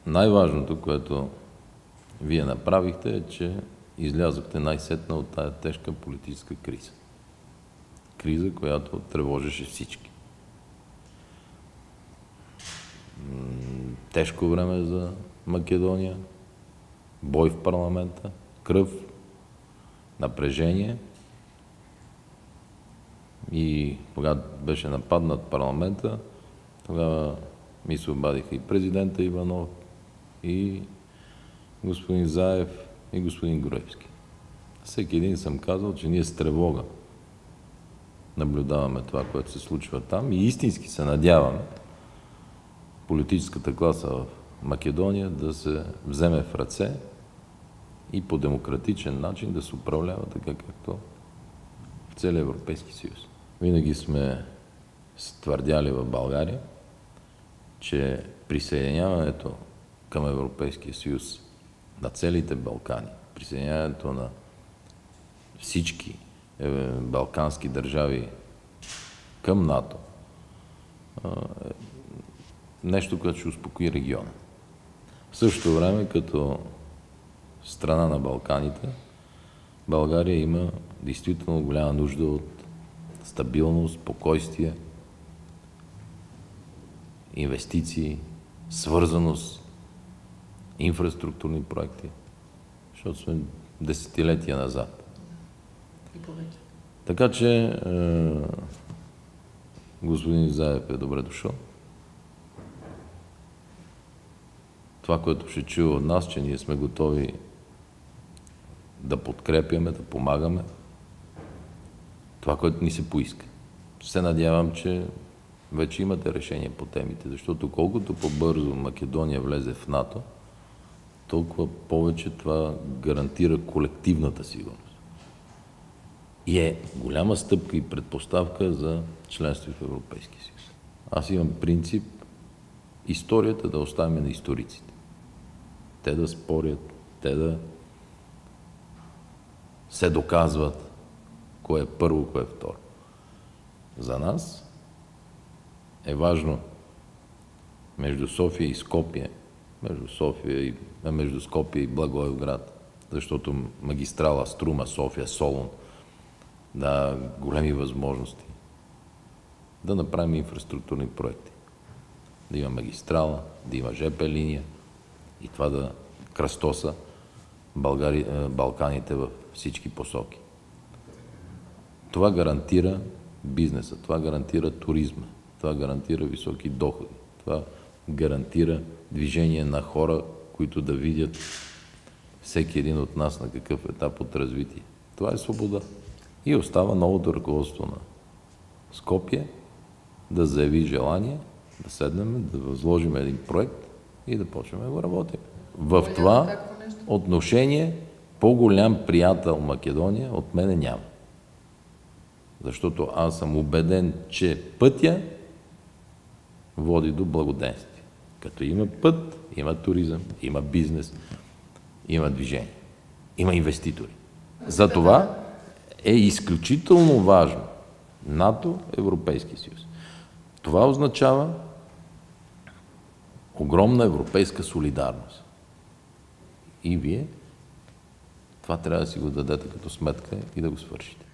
най-важното, което вие направихте, е, че излязохте най-сетна от тая тежка политическа криза. Криза, която тревожеше всички. Тежко време за Македония, бой в парламента, кръв, напрежение. И когато беше нападнат парламента, тогава ми се обадиха и президента Иванов, и господин Заев, и господин Груевски. Всеки един съм казал, че ние с тревога наблюдаваме това, което се случва там и истински се надяваме политическата класа в Македония да се вземе в ръце и по демократичен начин да се управлява така, както в целия Европейски съюз. Винаги сме твърдяли в България, че присъединяването към Европейския съюз на целите Балкани, присъединяването на всички балкански държави към НАТО, нещо, което ще успокои региона. В същото време, като страна на Балканите, България има действително голяма нужда от стабилност, спокойствие, инвестиции, свързаност, инфраструктурни проекти, защото сме десетилетия назад. И повече. Така че господин Заев е добре дошъл. Това, което ще чува от нас, че ние сме готови да подкрепяме, да помагаме. Това, което ни се поиска. Се надявам, че вече имате решение по темите, защото колкото по-бързо Македония влезе в НАТО, толкова повече това гарантира колективната сигурност. И е голяма стъпка и предпоставка за членство в Европейския съюз. Аз имам принцип историята да оставим на историците. Те да спорят, те да се доказват кое е първо, кое е второ. За нас е важно между София и Скопие, между Скопие и Благоевград, защото магистрала Струма, София, Солун да големи възможности да направим инфраструктурни проекти. Да има магистрала, да има ЖП линия и това да кръстоса Балканите във всички посоки. Това гарантира бизнеса, това гарантира туризма, това гарантира високи доходи, това гарантира движение на хора, които да видят всеки един от нас на какъв етап от развитие. Това е свобода. И остава новото ръководство на Скопие да заяви желание, да седнем, да възложим един проект и да почнем да го работим. В това отношение по-голям приятел Македония от мене няма. Защото аз съм убеден, че пътя води до благоденствие. Като има път, има туризъм, има бизнес, има движение, има инвеститори. Затова е изключително важно НАТО, Европейски съюз. Това означава огромна европейска солидарност. И вие това трябва да си го дадете като сметка и да го свършите.